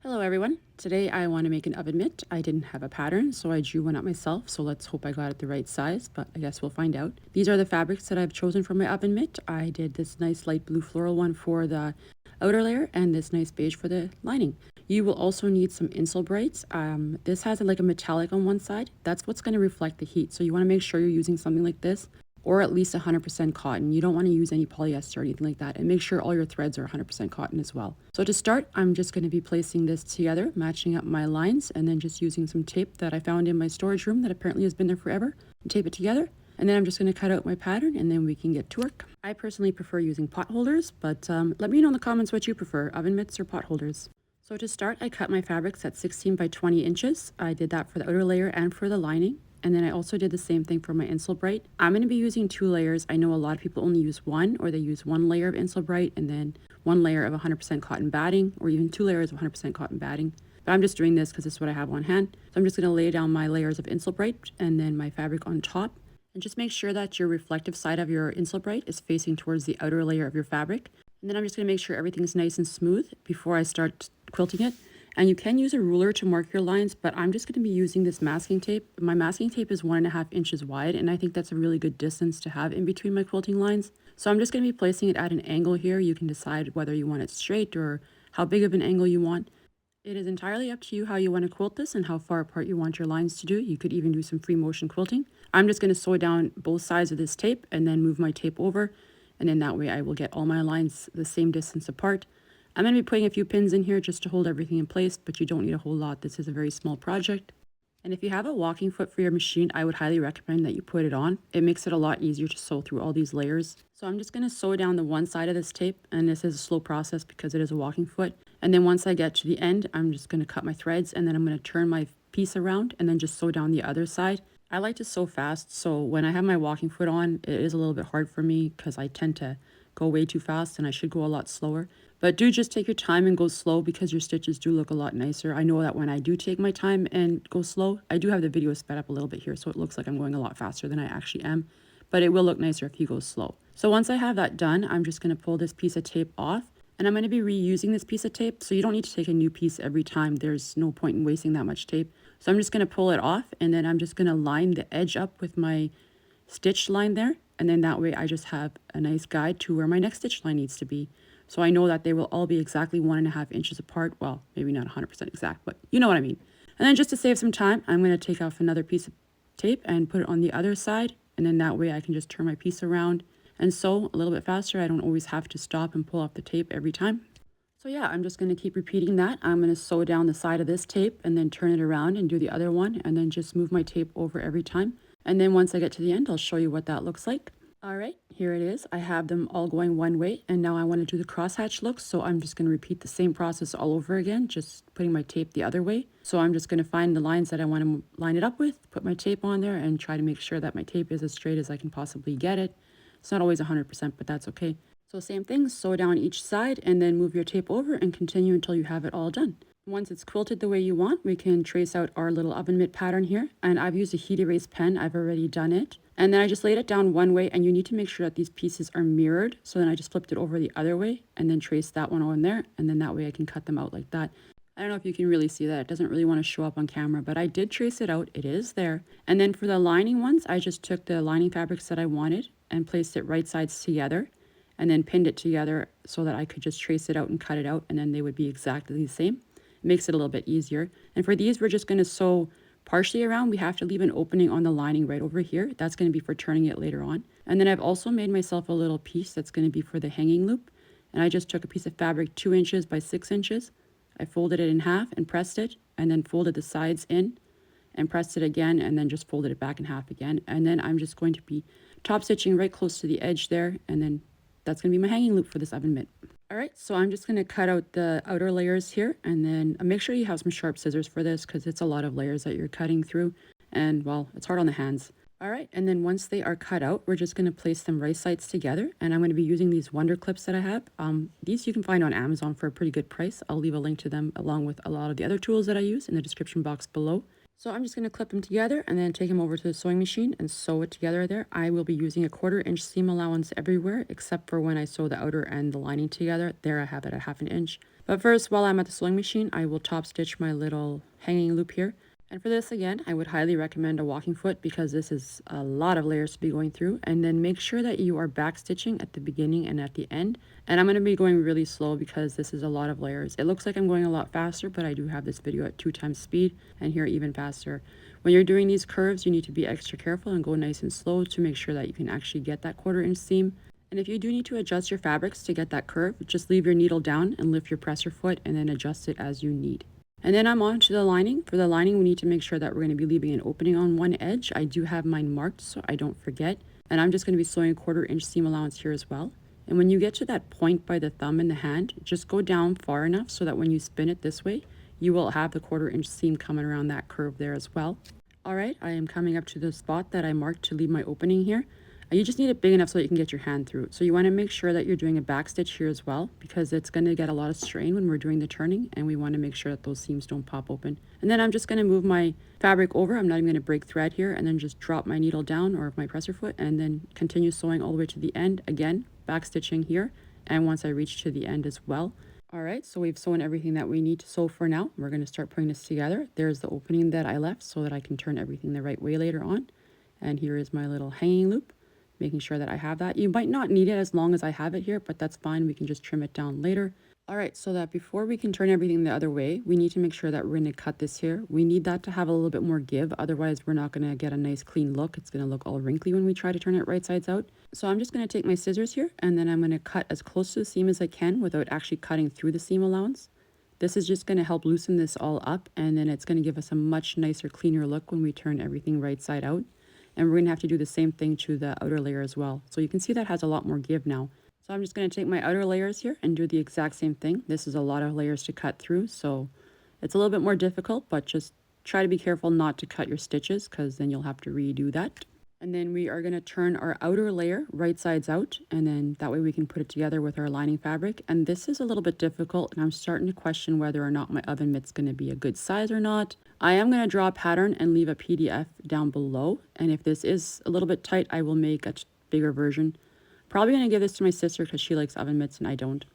Hello everyone. Today I want to make an oven mitt. I didn't have a pattern, so I drew one up myself, so let's hope I got it the right size, but I guess we'll find out. These are the fabrics that I've chosen for my oven mitt. I did this nice light blue floral one for the outer layer and this nice beige for the lining. You will also need some insole brights. This has like a metallic on one side. That's what's going to reflect the heat, so you want to make sure you're using something like this or at least 100% cotton. You don't want to use any polyester or anything like that, and make sure all your threads are 100% cotton as well. So to start, I'm just going to be placing this together, matching up my lines, and then just using some tape that I found in my storage room that apparently has been there forever, and tape it together. And then I'm just going to cut out my pattern, and then we can get to work. I personally prefer using pot holders, but let me know in the comments what you prefer, oven mitts or pot holders. So to start, I cut my fabrics at 16 by 20 inches. I did that for the outer layer and for the lining. And then I also did the same thing for my insole bright. I'm going to be using 2 layers. I know a lot of people only use one, or they use 1 layer of insole bright and then 1 layer of 100% cotton batting, or even 2 layers of 100% cotton batting. But I'm just doing this because it's what I have on hand. So I'm just going to lay down my layers of insole bright and then my fabric on top. And just make sure that your reflective side of your insole bright is facing towards the outer layer of your fabric. And then I'm just going to make sure everything's nice and smooth before I start quilting it. And you can use a ruler to mark your lines, but I'm just going to be using this masking tape. My masking tape is 1.5 inches wide, and I think that's a really good distance to have in between my quilting lines. So I'm just going to be placing it at an angle here. You can decide whether you want it straight or how big of an angle you want. It is entirely up to you how you want to quilt this and how far apart you want your lines to do. You could even do some free motion quilting. I'm just going to sew down both sides of this tape and then move my tape over, and then that way I will get all my lines the same distance apart. I'm going to be putting a few pins in here just to hold everything in place, but you don't need a whole lot. This is a very small project. And if you have a walking foot for your machine, I would highly recommend that you put it on. It makes it a lot easier to sew through all these layers. So I'm just going to sew down the one side of this tape, and this is a slow process because it is a walking foot. And then once I get to the end, I'm just going to cut my threads, and then I'm going to turn my piece around and then just sew down the other side. I like to sew fast, so when I have my walking foot on, it is a little bit hard for me because I tend to go way too fast and I should go a lot slower. But do just take your time and go slow because your stitches do look a lot nicer. I know that when I do take my time and go slow, I do have the video sped up a little bit here, so it looks like I'm going a lot faster than I actually am. But it will look nicer if you go slow. So once I have that done, I'm just going to pull this piece of tape off. And I'm going to be reusing this piece of tape, so you don't need to take a new piece every time. There's no point in wasting that much tape. So I'm just going to pull it off, and then I'm just going to line the edge up with my stitch line there. And then that way I just have a nice guide to where my next stitch line needs to be. So I know that they will all be exactly 1.5 inches apart. Well, maybe not 100% exact, but you know what I mean. And then just to save some time, I'm going to take off another piece of tape and put it on the other side. And then that way I can just turn my piece around and sew a little bit faster. I don't always have to stop and pull off the tape every time. So yeah, I'm just going to keep repeating that. I'm going to sew down the side of this tape and then turn it around and do the other one, and then just move my tape over every time. And then once I get to the end, I'll show you what that looks like. All right, here it is. I have them all going one way, and now I want to do the crosshatch look, so I'm just going to repeat the same process all over again, just putting my tape the other way. So I'm just going to find the lines that I want to line it up with, put my tape on there, and try to make sure that my tape is as straight as I can possibly get it. It's not always 100%, but that's okay. So same thing, sew down each side, and then move your tape over and continue until you have it all done. Once it's quilted the way you want, we can trace out our little oven mitt pattern here. And I've used a heat erase pen. I've already done it. And then I just laid it down one way, and you need to make sure that these pieces are mirrored. So then I just flipped it over the other way and then traced that one on there. And then that way I can cut them out like that. I don't know if you can really see that. It doesn't really want to show up on camera, but I did trace it out. It is there. And then for the lining ones, I just took the lining fabrics that I wanted and placed it right sides together and then pinned it together so that I could just trace it out and cut it out, and then they would be exactly the same. It makes it a little bit easier. And for these, we're just going to sew partially around. We have to leave an opening on the lining right over here. That's going to be for turning it later on. And then I've also made myself a little piece that's going to be for the hanging loop. And I just took a piece of fabric 2 inches by 6 inches. I folded it in half and pressed it, and then folded the sides in and pressed it again, and then just folded it back in half again. And then I'm just going to be top stitching right close to the edge there, and then that's going to be my hanging loop for this oven mitt. All right, so I'm just going to cut out the outer layers here, and then make sure you have some sharp scissors for this because it's a lot of layers that you're cutting through, and well, it's hard on the hands. All right, and then once they are cut out, we're just going to place them right sides together, and I'm going to be using these Wonder Clips that I have. These you can find on Amazon for a pretty good price. I'll leave a link to them along with a lot of the other tools that I use in the description box below. So I'm just going to clip them together and then take them over to the sewing machine and sew it together there. I will be using a 1/4 inch seam allowance everywhere except for when I sew the outer and the lining together. There I have it at 1/2 inch. But first, while I'm at the sewing machine, I will top stitch my little hanging loop here. And for this, again, I would highly recommend a walking foot because this is a lot of layers to be going through. And then make sure that you are back stitching at the beginning and at the end. And I'm going to be going really slow because this is a lot of layers. It looks like I'm going a lot faster, but I do have this video at 2 times speed and here even faster. When you're doing these curves, you need to be extra careful and go nice and slow to make sure that you can actually get that 1/4 inch seam. And if you do need to adjust your fabrics to get that curve, just leave your needle down and lift your presser foot and then adjust it as you need. And then I'm on to the lining. For the lining, we need to make sure that we're going to be leaving an opening on one edge. I do have mine marked so I don't forget. And I'm just going to be sewing a 1/4 inch seam allowance here as well. And when you get to that point by the thumb and the hand, just go down far enough so that when you spin it this way, you will have the 1/4 inch seam coming around that curve there as well. All right, I am coming up to the spot that I marked to leave my opening here. You just need it big enough so that you can get your hand through. So you want to make sure that you're doing a back stitch here as well because it's going to get a lot of strain when we're doing the turning and we want to make sure that those seams don't pop open. And then I'm just going to move my fabric over. I'm not even going to break thread here and then just drop my needle down or my presser foot and then continue sewing all the way to the end. Again, back stitching here and once I reach to the end as well. All right, so we've sewn everything that we need to sew for now. We're going to start putting this together. There's the opening that I left so that I can turn everything the right way later on. And here is my little hanging loop, making sure that I have that. You might not need it as long as I have it here, but that's fine. We can just trim it down later. All right, so that before we can turn everything the other way, we need to make sure that we're going to cut this here. We need that to have a little bit more give. Otherwise, we're not going to get a nice clean look. It's going to look all wrinkly when we try to turn it right sides out. So I'm just going to take my scissors here and then I'm going to cut as close to the seam as I can without actually cutting through the seam allowance. This is just going to help loosen this all up and then it's going to give us a much nicer, cleaner look when we turn everything right side out. And we're going to have to do the same thing to the outer layer as well. So you can see that has a lot more give now. So I'm just going to take my outer layers here and do the exact same thing. This is a lot of layers to cut through, so it's a little bit more difficult, but just try to be careful not to cut your stitches because then you'll have to redo that. And then we are going to turn our outer layer right sides out, and then that way we can put it together with our lining fabric. And this is a little bit difficult, and I'm starting to question whether or not my oven mitt's going to be a good size or not. I am going to draw a pattern and leave a PDF down below, and if this is a little bit tight, I will make a bigger version. Probably going to give this to my sister because she likes oven mitts and I don't.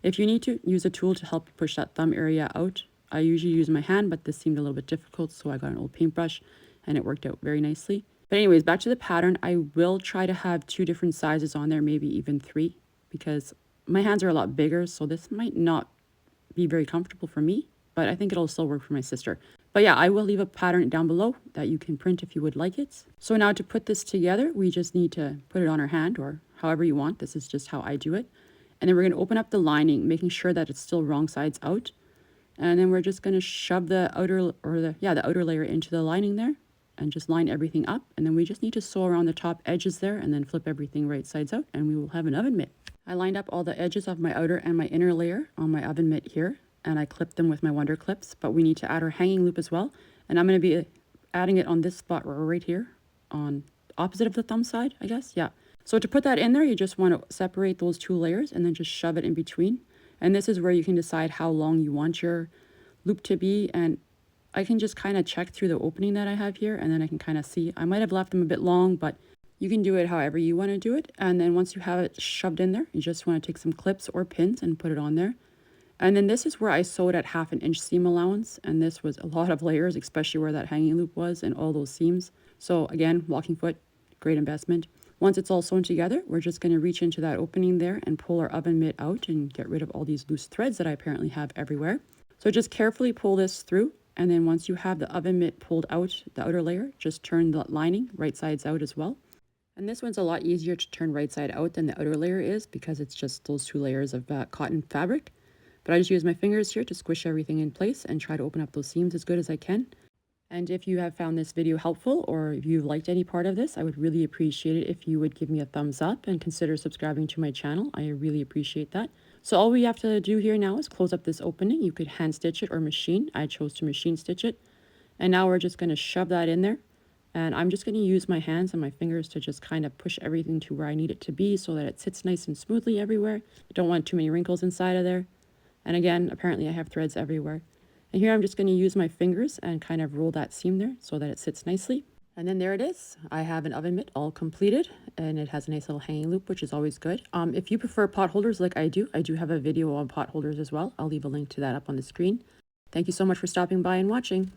If you need to use a tool to help push that thumb area out, I usually use my hand, but this seemed a little bit difficult, so I got an old paintbrush and it worked out very nicely. But anyways, back to the pattern. I will try to have 2 different sizes on there, maybe even 3, because my hands are a lot bigger, so this might not be very comfortable for me, but I think it'll still work for my sister. But yeah, I will leave a pattern down below that you can print if you would like it. So now to put this together, we just need to put it on our hand or however you want. This is just how I do it. And then we're going to open up the lining, making sure that it's still wrong sides out. And then we're just going to shove the outer the outer layer into the lining there and just line everything up. And then we just need to sew around the top edges there and then flip everything right sides out and we will have an oven mitt. I lined up all the edges of my outer and my inner layer on my oven mitt here, and I clipped them with my Wonder Clips, but we need to add our hanging loop as well. And I'm going to be adding it on this spot right here on opposite of the thumb side, I guess. Yeah. So to put that in there, you just want to separate those 2 layers and then just shove it in between. And this is where you can decide how long you want your loop to be. And I can just kind of check through the opening that I have here and then I can kind of see. I might have left them a bit long, but you can do it however you want to do it. And then once you have it shoved in there, you just want to take some clips or pins and put it on there. And then this is where I sewed at 1/2 inch seam allowance. And this was a lot of layers, especially where that hanging loop was and all those seams. So again, walking foot, great investment. Once it's all sewn together, we're just going to reach into that opening there and pull our oven mitt out and get rid of all these loose threads that I apparently have everywhere. So just carefully pull this through. And then once you have the oven mitt pulled out, the outer layer, just turn the lining right sides out as well. And this one's a lot easier to turn right side out than the outer layer is because it's just those 2 layers of cotton fabric. But I just use my fingers here to squish everything in place and try to open up those seams as good as I can. And if you have found this video helpful or if you liked any part of this, I would really appreciate it if you would give me a thumbs up and consider subscribing to my channel. I really appreciate that. So all we have to do here now is close up this opening. You could hand stitch it or machine. I chose to machine stitch it. And now we're just going to shove that in there. And I'm just going to use my hands and my fingers to just kind of push everything to where I need it to be so that it sits nice and smoothly everywhere. I don't want too many wrinkles inside of there. And again, apparently I have threads everywhere. And here I'm just going to use my fingers and kind of roll that seam there so that it sits nicely. And then there it is. I have an oven mitt all completed, and it has a nice little hanging loop, which is always good. If you prefer pot holders like I do have a video on pot holders as well. I'll leave a link to that up on the screen. Thank you so much for stopping by and watching.